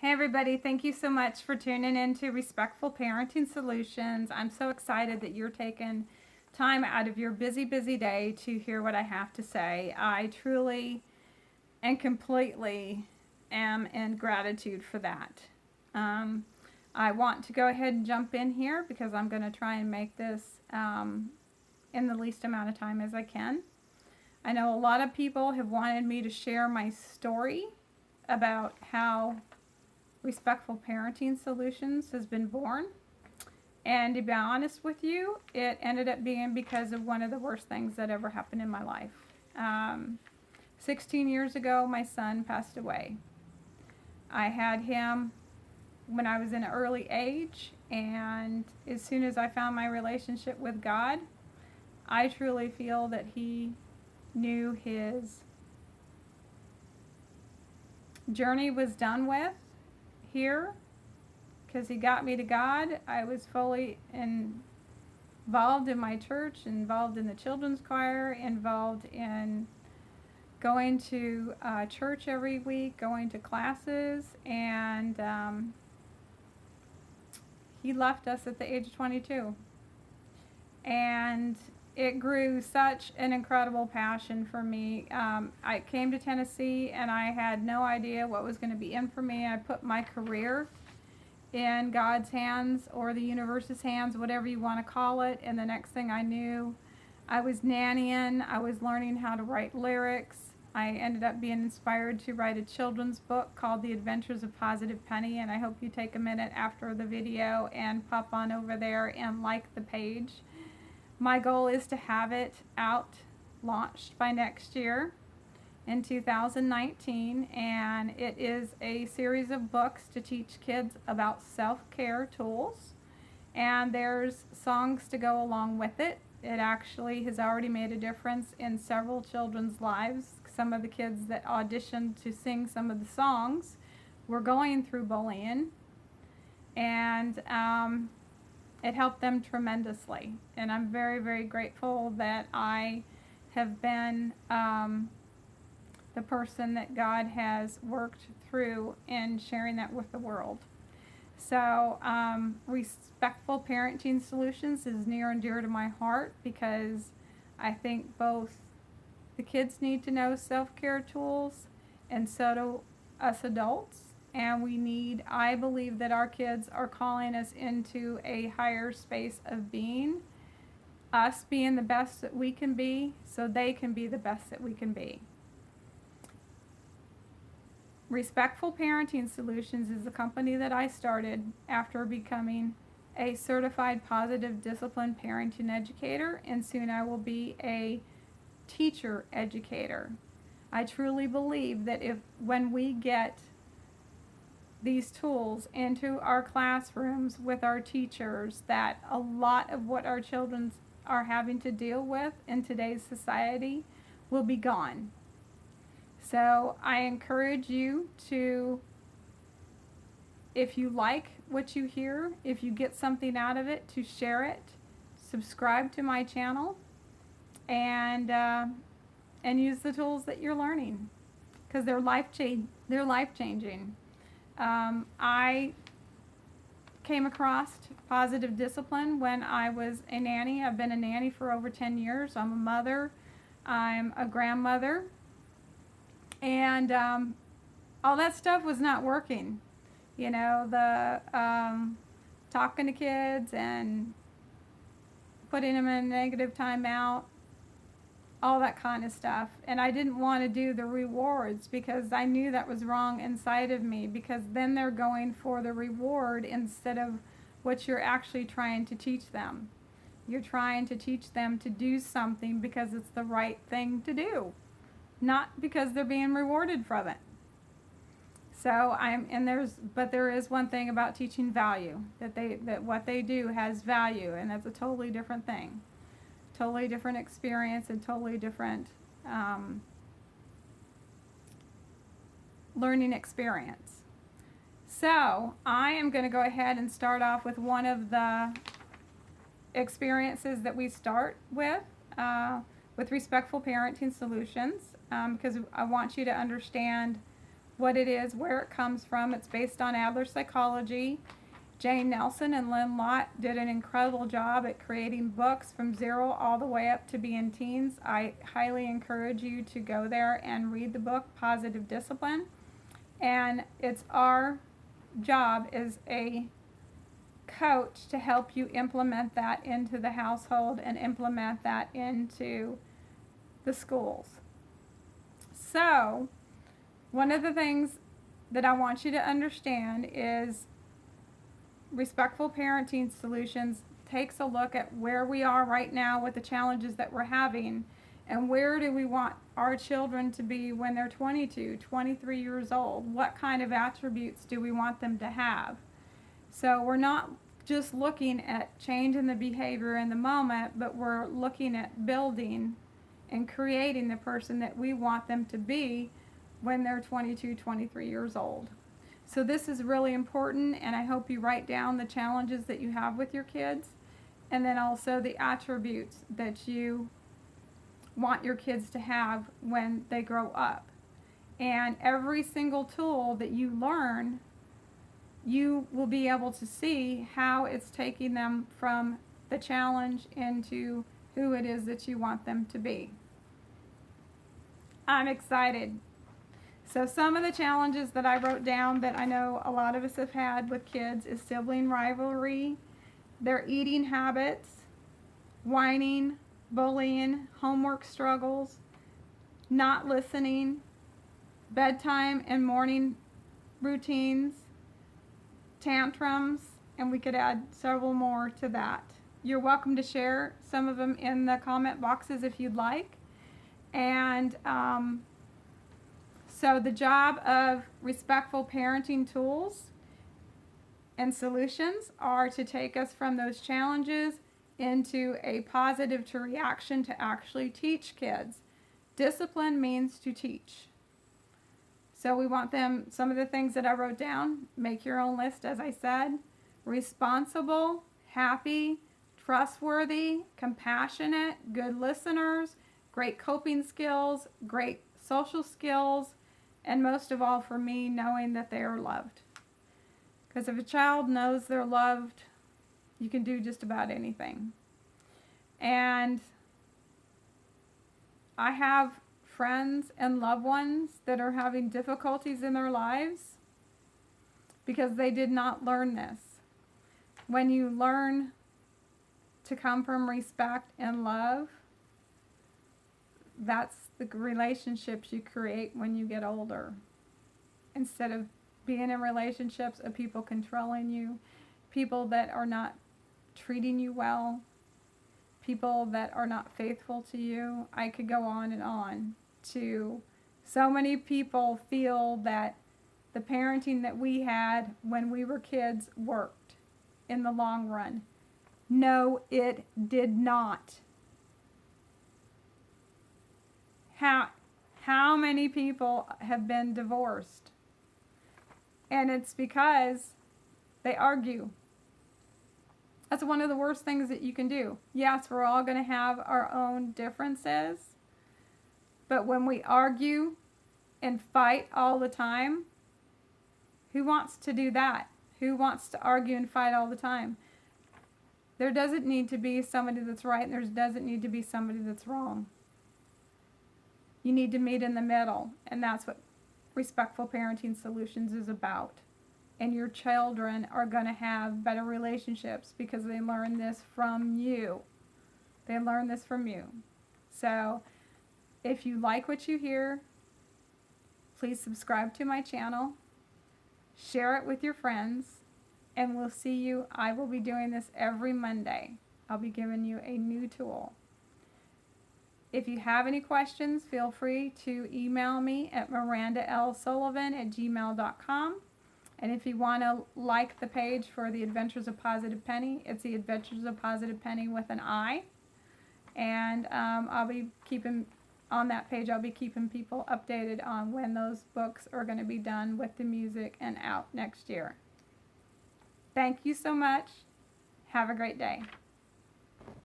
Hey everybody, thank you so much for tuning in to Respectful Parenting Solutions. I'm so excited that you're taking time out of your busy, busy day to hear what I have to say. I truly and completely am in gratitude for that. I want to go ahead and jump in here because I'm going to try and make this in the least amount of time as I can. I know a lot of people have wanted me to share my story about how Respectful Parenting Solutions has been born. And to be honest with you, it ended up being because of one of the worst things that ever happened in my life. 16 years ago, my son passed away. I had him when I was in an early age, and as soon as I found my relationship with God, I truly feel that He knew His journey was done with here because He got me to God. I was fully involved in my church, involved in the children's choir, involved in going to church every week, going to classes, and He left us at the age of 22. And it grew such an incredible passion for me. I came to Tennessee and I had no idea what was going to be in for me. I put my career in God's hands or the universe's hands, whatever you want to call it. And the next thing I knew, I was nannying. I was learning how to write lyrics. I ended up being inspired to write a children's book called The Adventures of Positive Penny. And I hope you take a minute after the video and pop on over there and like the page. My goal is to have it out, launched by next year in 2019, and it is a series of books to teach kids about self-care tools, and there's songs to go along with it. It actually has already made a difference in several children's lives. Some of the kids that auditioned to sing some of the songs were going through bullying, and it helped them tremendously, and I'm very, very grateful that I have been the person that God has worked through in sharing that with the world. So Respectful Parenting Solutions is near and dear to my heart because I think both the kids need to know self-care tools, and so do us adults. And I believe that our kids are calling us into a higher space of being, us being the best that we can be, so they can be the best that we can be. Respectful Parenting Solutions is the company that I started after becoming a certified positive discipline parenting educator, and soon I will be a teacher educator. I truly believe that when we get these tools into our classrooms with our teachers, that a lot of what our children are having to deal with in today's society will be gone. So I encourage you to, if you like what you hear, if you get something out of it, to share it, subscribe to my channel, and use the tools that you're learning, because they're life-changing. I came across positive discipline when I was a nanny. I've been a nanny for over 10 years. I'm a mother. I'm a grandmother. And all that stuff was not working. You know, the talking to kids and putting them in a negative timeout, all that kind of stuff. And I didn't want to do the rewards because I knew that was wrong inside of me, because then they're going for the reward instead of what you're actually trying to teach them. You're trying to teach them to do something because it's the right thing to do, not because they're being rewarded from it. So there is one thing about teaching value, that what they do has value, and that's a totally different thing. Totally different experience and totally different learning experience. So I am going to go ahead and start off with one of the experiences that we start with Respectful Parenting Solutions, because I want you to understand what it is, where it comes from. It's based on Adler psychology. Jane Nelson and Lynn Lott did an incredible job at creating books from 0 all the way up to being teens. I highly encourage you to go there and read the book, Positive Discipline. And it's our job as a coach to help you implement that into the household and implement that into the schools. So, one of the things that I want you to understand is Respectful Parenting Solutions takes a look at where we are right now with the challenges that we're having, and where do we want our children to be when they're 22, 23 years old? What kind of attributes do we want them to have? So we're not just looking at changing the behavior in the moment, but we're looking at building and creating the person that we want them to be when they're 22, 23 years old. So this is really important, and I hope you write down the challenges that you have with your kids, and then also the attributes that you want your kids to have when they grow up. And every single tool that you learn, you will be able to see how it's taking them from the challenge into who it is that you want them to be. I'm excited. So some of the challenges that I wrote down that I know a lot of us have had with kids is sibling rivalry, their eating habits, whining, bullying, homework struggles, not listening, bedtime and morning routines, tantrums, and we could add several more to that. You're welcome to share some of them in the comment boxes if you'd like. And so the job of Respectful Parenting Tools and Solutions are to take us from those challenges into a positive to reaction to actually teach kids. Discipline means to teach. So we want them, some of the things that I wrote down, make your own list as I said, responsible, happy, trustworthy, compassionate, good listeners, great coping skills, great social skills, and most of all for me, knowing that they are loved. Because if a child knows they're loved, you can do just about anything. And I have friends and loved ones that are having difficulties in their lives because they did not learn this. When you learn to come from respect and love, that's the relationships you create when you get older. Instead of being in relationships of people controlling you, people that are not treating you well, people that are not faithful to you. I could go on and on. To so many people feel that the parenting that we had when we were kids worked in the long run. No, it did not. How many people have been divorced? And it's because they argue. That's one of the worst things that you can do. Yes, we're all going to have our own differences. But when we argue and fight all the time, who wants to do that? Who wants to argue and fight all the time? There doesn't need to be somebody that's right, and there doesn't need to be somebody that's wrong. You need to meet in the middle, and that's what Respectful Parenting Solutions is about. And your children are going to have better relationships because they learn this from you. They learn this from you. So, if you like what you hear, please subscribe to my channel, share it with your friends, and we'll see you. I will be doing this every Monday. I'll be giving you a new tool. If you have any questions, feel free to email me at mirandalsullivan@gmail.com. And if you want to like the page for the Adventures of Positive Penny, it's the Adventures of Positive Penny with an I. And I'll be keeping, on that page, I'll be keeping people updated on when those books are going to be done with the music and out next year. Thank you so much. Have a great day.